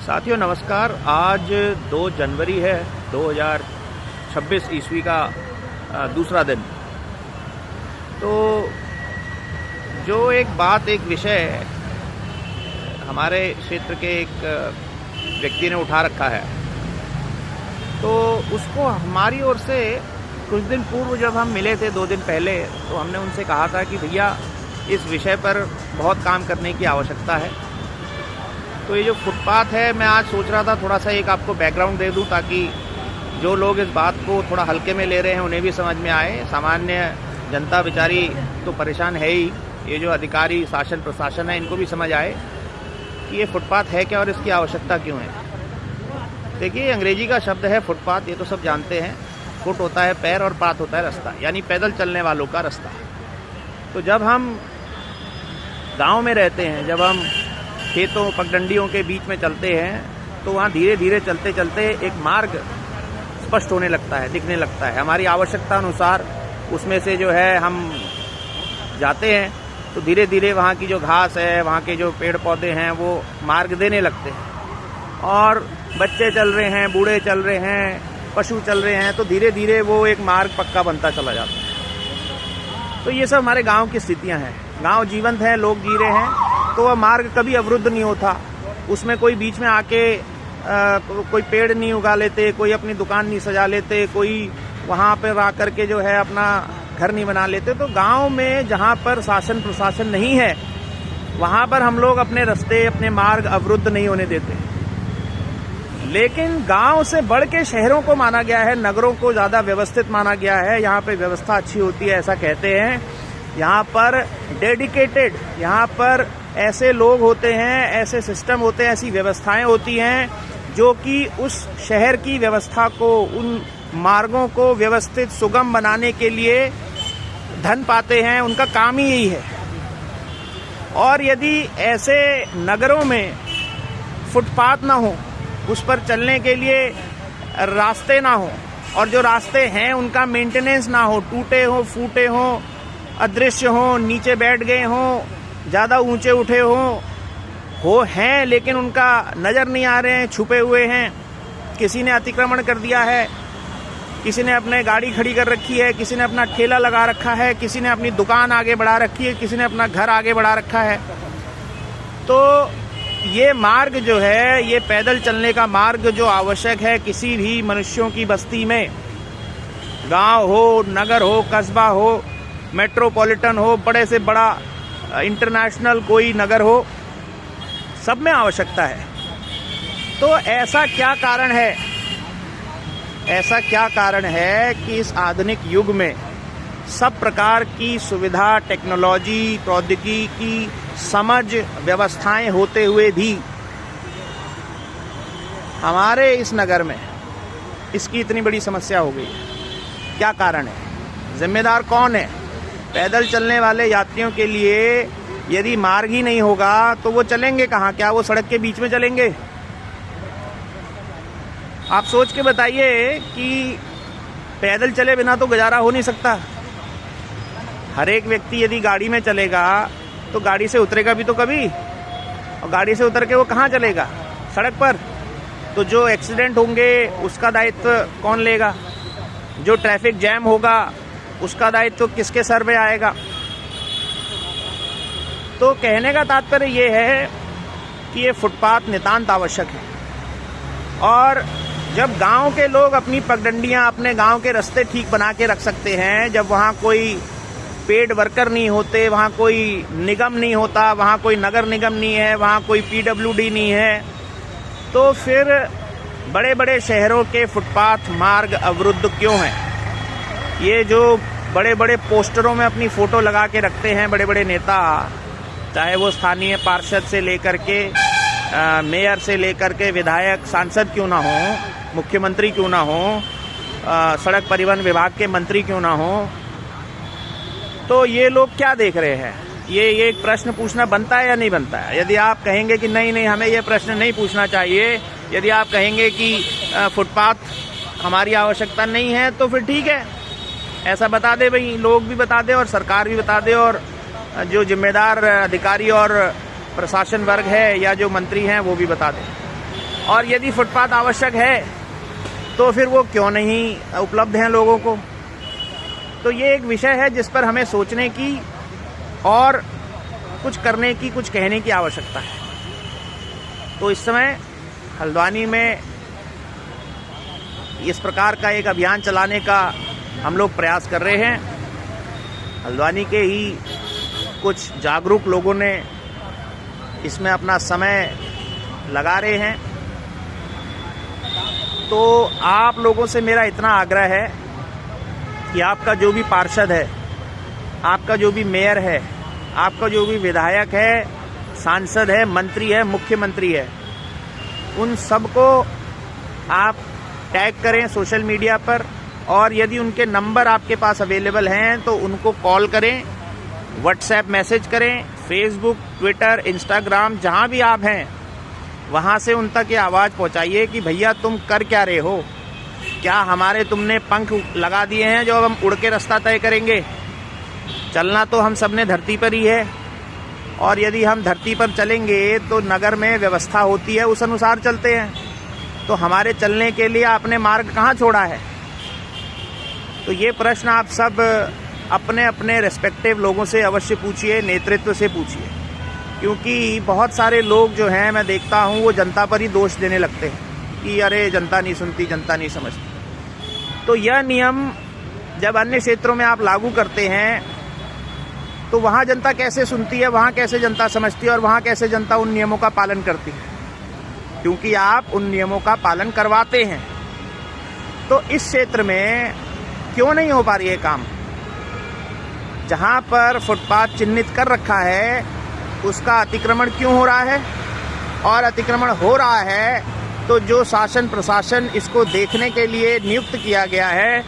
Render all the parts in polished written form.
साथियों नमस्कार। आज 2 जनवरी है 2026 ईस्वी का दूसरा दिन। तो जो एक विषय हमारे क्षेत्र के एक व्यक्ति ने उठा रखा है, तो उसको हमारी ओर से कुछ दिन पूर्व जब हम मिले थे 2 दिन पहले, तो हमने उनसे कहा था कि भैया इस विषय पर बहुत काम करने की आवश्यकता है। तो ये जो फुटपाथ है, मैं आज सोच रहा था थोड़ा सा एक आपको बैकग्राउंड दे दूं ताकि जो लोग इस बात को थोड़ा हल्के में ले रहे हैं उन्हें भी समझ में आए। सामान्य जनता बेचारी तो परेशान है ही, ये जो अधिकारी शासन प्रशासन है इनको भी समझ आए कि ये फुटपाथ है क्या और इसकी आवश्यकता क्यों है। देखिए, अंग्रेजी का शब्द है फुटपाथ, ये तो सब जानते हैं। फुट होता है पैर और पाथ होता है रास्ता, यानी पैदल चलने वालों का रास्ता। तो जब हम गांव में रहते हैं, जब हम खेतों पगडंडियों के बीच में चलते हैं, तो वहाँ धीरे धीरे चलते चलते एक मार्ग स्पष्ट होने लगता है, दिखने लगता है। हमारी आवश्यकता अनुसार उसमें से जो है हम जाते हैं, तो धीरे धीरे वहाँ की जो घास है, वहाँ के जो पेड़ पौधे हैं, वो मार्ग देने लगते हैं। और बच्चे चल रहे हैं, बूढ़े चल रहे हैं, पशु चल रहे हैं, तो धीरे धीरे वो एक मार्ग पक्का बनता चला जाता है। तो ये सब हमारे गांव की स्थितियां हैं। गांव जीवंत है, लोग जी रहे हैं, तो वह मार्ग कभी अवरुद्ध नहीं होता। उसमें कोई बीच में आके कोई पेड़ नहीं उगा लेते, कोई अपनी दुकान नहीं सजा लेते, कोई वहाँ पर आ करके जो है अपना घर नहीं बना लेते। तो गांव में जहाँ पर शासन प्रशासन नहीं है, वहाँ पर हम लोग अपने रास्ते, अपने मार्ग अवरुद्ध नहीं होने देते। लेकिन गांव से बढ़ के शहरों को माना गया है, नगरों को ज़्यादा व्यवस्थित माना गया है। यहाँ पे व्यवस्था अच्छी होती है, ऐसा कहते हैं। यहाँ पर डेडिकेटेड, यहाँ पर ऐसे लोग होते हैं, ऐसे सिस्टम होते हैं, ऐसी व्यवस्थाएं होती हैं जो कि उस शहर की व्यवस्था को, उन मार्गों को व्यवस्थित सुगम बनाने के लिए धन पाते हैं। उनका काम ही यही है। और यदि ऐसे नगरों में फुटपाथ ना हो, उस पर चलने के लिए रास्ते ना हो, और जो रास्ते हैं उनका मेंटेनेंस ना हो, टूटे हो, फूटे हो, अदृश्य हो, नीचे बैठ गए हो, ज़्यादा ऊंचे उठे हो हैं लेकिन उनका नज़र नहीं आ रहे हैं, छुपे हुए हैं, किसी ने अतिक्रमण कर दिया है, किसी ने अपने गाड़ी खड़ी कर रखी है, किसी ने अपना ठेला लगा रखा है, किसी ने अपनी दुकान आगे बढ़ा रखी है, किसी ने अपना घर आगे बढ़ा रखा है। तो ये मार्ग जो है, ये पैदल चलने का मार्ग जो आवश्यक है किसी भी मनुष्यों की बस्ती में, गांव हो, नगर हो, कस्बा हो, मेट्रोपॉलिटन हो, बड़े से बड़ा इंटरनेशनल कोई नगर हो, सब में आवश्यकता है। तो ऐसा क्या कारण है, ऐसा क्या कारण है कि इस आधुनिक युग में सब प्रकार की सुविधा, टेक्नोलॉजी, प्रौद्योगिकी की समझ, व्यवस्थाएं होते हुए भी हमारे इस नगर में इसकी इतनी बड़ी समस्या हो गई है? क्या कारण है? जिम्मेदार कौन है? पैदल चलने वाले यात्रियों के लिए यदि मार्ग ही नहीं होगा तो वो चलेंगे कहाँ? क्या वो सड़क के बीच में चलेंगे? आप सोच के बताइए कि पैदल चले बिना तो गुजारा हो नहीं सकता। हर एक व्यक्ति यदि गाड़ी में चलेगा तो गाड़ी से उतरेगा भी तो कभी, और गाड़ी से उतर के वो कहाँ चलेगा? सड़क पर। तो जो एक्सीडेंट होंगे उसका दायित्व कौन लेगा? जो ट्रैफिक जैम होगा उसका दायित्व किसके सर पे आएगा? तो कहने का तात्पर्य ये है कि ये फुटपाथ नितांत आवश्यक है। और जब गांव के लोग अपनी पगडंडियां, अपने गांव के रास्ते ठीक बना के रख सकते हैं, जब वहाँ कोई पेड वर्कर नहीं होते, वहाँ कोई निगम नहीं होता, वहाँ कोई नगर निगम नहीं है, वहाँ कोई PWD नहीं है, तो फिर बड़े बड़े शहरों के फुटपाथ मार्ग अवरुद्ध क्यों हैं? ये जो बड़े बड़े पोस्टरों में अपनी फ़ोटो लगा के रखते हैं बड़े बड़े नेता, चाहे वो स्थानीय पार्षद से लेकर के मेयर से लेकर के विधायक, सांसद क्यों ना हो, मुख्यमंत्री क्यों ना हो, सड़क परिवहन विभाग के मंत्री क्यों ना हो, तो ये लोग क्या देख रहे हैं? ये एक प्रश्न पूछना बनता है या नहीं बनता है? यदि आप कहेंगे कि नहीं नहीं हमें ये प्रश्न नहीं पूछना चाहिए, यदि आप कहेंगे कि फुटपाथ हमारी आवश्यकता नहीं है, तो फिर ठीक है, ऐसा बता दे भाई, लोग भी बता दे और सरकार भी बता दे और जो जिम्मेदार अधिकारी और प्रशासन वर्ग है या जो मंत्री हैं वो भी बता दें। और यदि फुटपाथ आवश्यक है तो फिर वो क्यों नहीं उपलब्ध हैं लोगों को। तो ये एक विषय है जिस पर हमें सोचने की और कुछ करने की, कुछ कहने की आवश्यकता है। तो इस समय हल्द्वानी में इस प्रकार का एक अभियान चलाने का हम लोग प्रयास कर रहे हैं। हल्द्वानी के ही कुछ जागरूक लोगों ने इसमें अपना समय लगा रहे हैं। तो आप लोगों से मेरा इतना आग्रह है कि आपका जो भी पार्षद है, आपका जो भी मेयर है, आपका जो भी विधायक है, सांसद है, मंत्री है, मुख्यमंत्री है, उन सबको आप टैग करें सोशल मीडिया पर, और यदि उनके नंबर आपके पास अवेलेबल हैं तो उनको कॉल करें, व्हाट्सएप मैसेज करें, फेसबुक, ट्विटर, इंस्टाग्राम, जहां भी आप हैं वहां से उन तक ये आवाज़ पहुंचाइए कि भैया तुम कर क्या रहे हो, क्या हमारे तुमने पंख लगा दिए हैं जो अब हम उड़ के रास्ता तय करेंगे। चलना तो हम सब ने धरती पर ही है, और यदि हम धरती पर चलेंगे तो नगर में व्यवस्था होती है, उस अनुसार चलते हैं। तो हमारे चलने के लिए आपने मार्ग कहाँ छोड़ा है। तो ये प्रश्न आप सब अपने अपने रेस्पेक्टिव लोगों से अवश्य पूछिए, नेतृत्व से पूछिए, क्योंकि बहुत सारे लोग जो हैं मैं देखता हूँ वो जनता पर ही दोष देने लगते हैं कि अरे जनता नहीं सुनती, जनता नहीं समझती। तो यह नियम जब अन्य क्षेत्रों में आप लागू करते हैं तो वहाँ जनता कैसे सुनती है, वहाँ कैसे जनता समझती है, और वहाँ कैसे जनता उन नियमों का पालन करती है, क्योंकि आप उन नियमों का पालन करवाते हैं। तो इस क्षेत्र में क्यों नहीं हो पा रही है काम। जहाँ पर फुटपाथ चिन्हित कर रखा है उसका अतिक्रमण क्यों हो रहा है, और अतिक्रमण हो रहा है तो जो शासन प्रशासन इसको देखने के लिए नियुक्त किया गया है,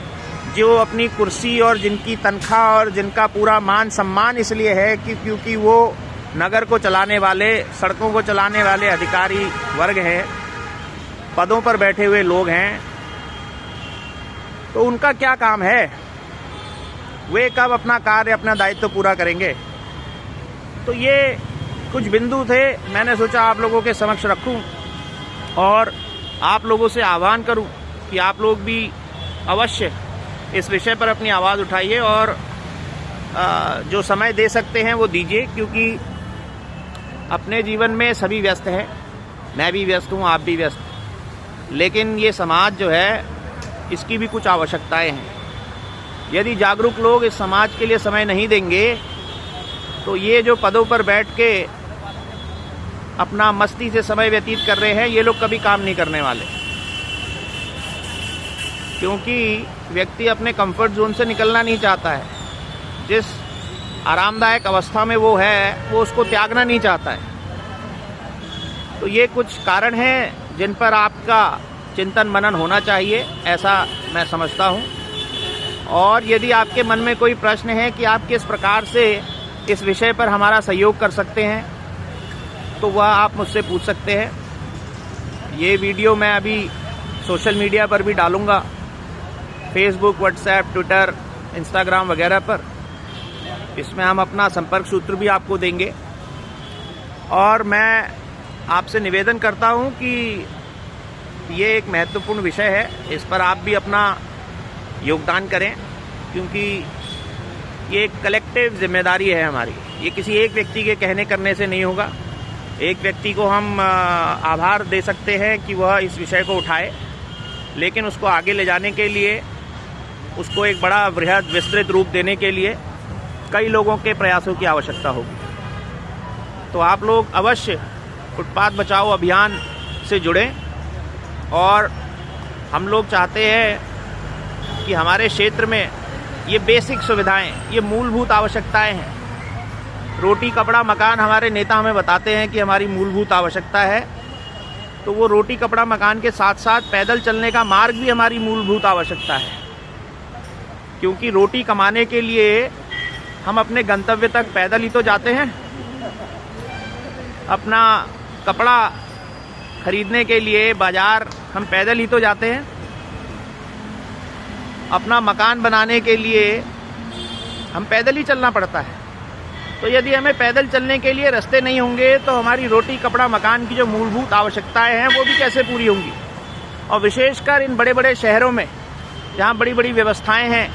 जो अपनी कुर्सी और जिनकी तनख्वाह और जिनका पूरा मान सम्मान इसलिए है कि क्योंकि वो नगर को चलाने वाले, सड़कों को चलाने वाले अधिकारी वर्ग हैं, पदों पर बैठे हुए लोग हैं, तो उनका क्या काम है, वे कब अपना कार्य, अपना दायित्व पूरा करेंगे। तो ये कुछ बिंदु थे, मैंने सोचा आप लोगों के समक्ष रखूं और आप लोगों से आह्वान करूं कि आप लोग भी अवश्य इस विषय पर अपनी आवाज़ उठाइए और जो समय दे सकते हैं वो दीजिए, क्योंकि अपने जीवन में सभी व्यस्त हैं, मैं भी व्यस्त हूँ, आप भी व्यस्त, लेकिन ये समाज जो है इसकी भी कुछ आवश्यकताएं हैं। यदि जागरूक लोग इस समाज के लिए समय नहीं देंगे तो ये जो पदों पर बैठ के अपना मस्ती से समय व्यतीत कर रहे हैं, ये लोग कभी काम नहीं करने वाले, क्योंकि व्यक्ति अपने कंफर्ट जोन से निकलना नहीं चाहता है। जिस आरामदायक अवस्था में वो है वो उसको त्यागना नहीं चाहता है। तो ये कुछ कारण हैं जिन पर आपका चिंतन मनन होना चाहिए, ऐसा मैं समझता हूँ। और यदि आपके मन में कोई प्रश्न है कि आप किस प्रकार से इस विषय पर हमारा सहयोग कर सकते हैं, तो वह आप मुझसे पूछ सकते हैं। ये वीडियो मैं अभी सोशल मीडिया पर भी डालूँगा, फेसबुक, व्हाट्सएप, ट्विटर, इंस्टाग्राम वगैरह पर। इसमें हम अपना संपर्क सूत्र भी आपको देंगे। और मैं आपसे निवेदन करता हूं कि ये एक महत्वपूर्ण विषय है, इस पर आप भी अपना योगदान करें, क्योंकि ये एक कलेक्टिव जिम्मेदारी है हमारी। ये किसी एक व्यक्ति के कहने करने से नहीं होगा। एक व्यक्ति को हम आभार दे सकते हैं कि वह इस विषय को उठाए, लेकिन उसको आगे ले जाने के लिए, उसको एक बड़ा बृहद विस्तृत रूप देने के लिए कई लोगों के प्रयासों की आवश्यकता होगी। तो आप लोग अवश्य फुटपाथ बचाओ अभियान से जुड़ें। और हम लोग चाहते हैं कि हमारे क्षेत्र में ये बेसिक सुविधाएं, ये मूलभूत आवश्यकताएं हैं। रोटी, कपड़ा, मकान हमारे नेता हमें बताते हैं कि हमारी मूलभूत आवश्यकता है, तो वो रोटी, कपड़ा, मकान के साथ साथ पैदल चलने का मार्ग भी हमारी मूलभूत आवश्यकता है। क्योंकि रोटी कमाने के लिए हम अपने गंतव्य तक पैदल ही तो जाते हैं, अपना कपड़ा खरीदने के लिए बाजार हम पैदल ही तो जाते हैं, अपना मकान बनाने के लिए हम पैदल ही चलना पड़ता है। तो यदि हमें पैदल चलने के लिए रास्ते नहीं होंगे तो हमारी रोटी कपड़ा मकान की जो मूलभूत आवश्यकताएं हैं वो भी कैसे पूरी होंगी। और विशेषकर इन बड़े बड़े शहरों में जहाँ बड़ी बड़ी व्यवस्थाएं हैं,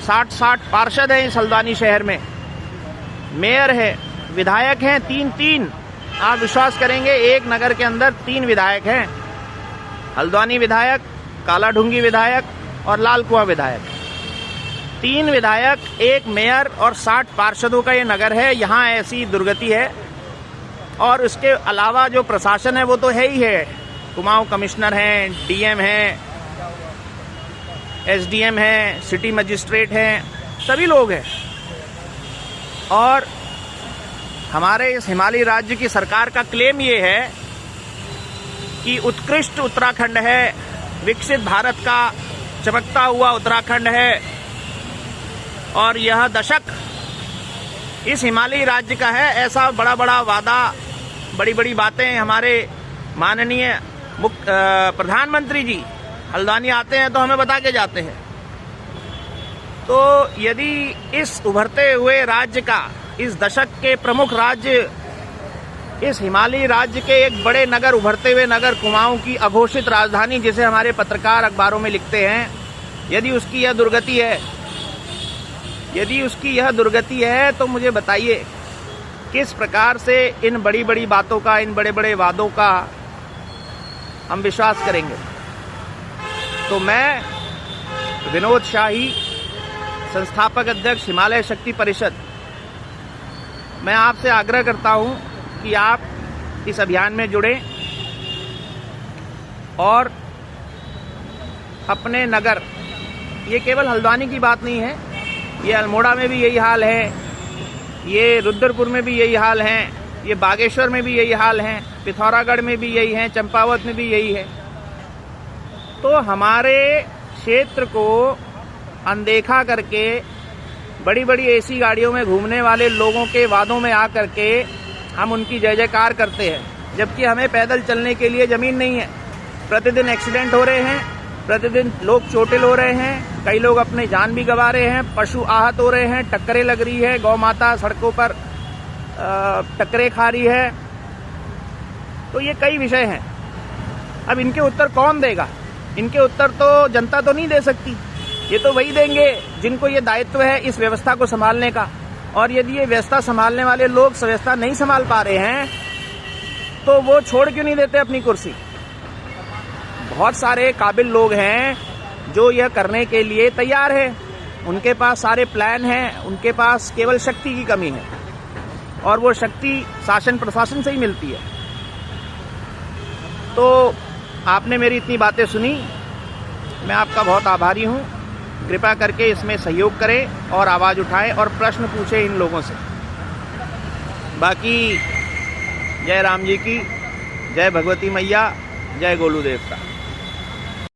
60 पार्षद हैं इस हल्द्वानी शहर में, मेयर है, विधायक हैं, तीन आप विश्वास करेंगे एक नगर के अंदर 3 विधायक हैं, हल्द्वानी विधायक, कालाढूंगी विधायक और लाल कुआं विधायक। 3 विधायक, 1 मेयर और 60 पार्षदों का ये नगर है। यहाँ ऐसी दुर्गति है। और उसके अलावा जो प्रशासन है वो तो है ही है, कुमाऊं कमिश्नर हैं, डीएम हैं, एसडीएम हैं, सिटी मजिस्ट्रेट हैं, सभी लोग हैं। और हमारे इस हिमालयी राज्य की सरकार का क्लेम ये है कि उत्कृष्ट उत्तराखंड है, विकसित भारत का चमकता हुआ उत्तराखंड है, और यह दशक इस हिमालयी राज्य का है। ऐसा बड़ा बड़ा वादा, बड़ी बड़ी बातें हमारे माननीय प्रधानमंत्री जी हल्द्वानी आते हैं तो हमें बता के जाते हैं। तो यदि इस उभरते हुए राज्य का, इस दशक के प्रमुख राज्य, इस हिमालयी राज्य के एक बड़े नगर, उभरते हुए नगर कुमाऊं की अघोषित राजधानी जिसे हमारे पत्रकार अखबारों में लिखते हैं, यदि उसकी यह दुर्गति है तो मुझे बताइए किस प्रकार से इन बड़ी बड़ी बातों का, इन बड़े बड़े वादों का हम विश्वास करेंगे। तो मैं विनोद शाही, संस्थापक अध्यक्ष हिमालय शक्ति परिषद, मैं आपसे आग्रह करता हूं कि आप इस अभियान में जुड़ें और अपने नगर, ये केवल हल्द्वानी की बात नहीं है, ये अल्मोड़ा में भी यही हाल है, ये रुद्रपुर में भी यही हाल है, ये बागेश्वर में भी यही हाल है, पिथौरागढ़ में भी यही है, चंपावत में भी यही है। तो हमारे क्षेत्र को अनदेखा करके बड़ी बड़ी एसी गाड़ियों में घूमने वाले लोगों के वादों में आकर के हम उनकी जय जयकार करते हैं, जबकि हमें पैदल चलने के लिए ज़मीन नहीं है। प्रतिदिन एक्सीडेंट हो रहे हैं, प्रतिदिन लोग चोटिल हो रहे हैं, कई लोग अपनी जान भी गंवा रहे हैं, पशु आहत हो रहे हैं, टक्करें लग रही है, गौ माता सड़कों पर टक्करें खा रही है। तो ये कई विषय हैं। अब इनके उत्तर कौन देगा? इनके उत्तर तो जनता तो नहीं दे सकती, ये तो वही देंगे जिनको ये दायित्व है इस व्यवस्था को संभालने का। और यदि ये व्यवस्था संभालने वाले लोग व्यवस्था नहीं संभाल पा रहे हैं तो वो छोड़ क्यों नहीं देते अपनी कुर्सी? बहुत सारे काबिल लोग हैं जो यह करने के लिए तैयार हैं, उनके पास सारे प्लान हैं, उनके पास केवल शक्ति की कमी है, और वो शक्ति शासन प्रशासन से ही मिलती है। तो आपने मेरी इतनी बातें सुनी, मैं आपका बहुत आभारी हूँ। कृपया करके इसमें सहयोग करें और आवाज़ उठाएं और प्रश्न पूछें इन लोगों से। बाकी जय राम जी की, जय भगवती मैया, जय गोलू देवता।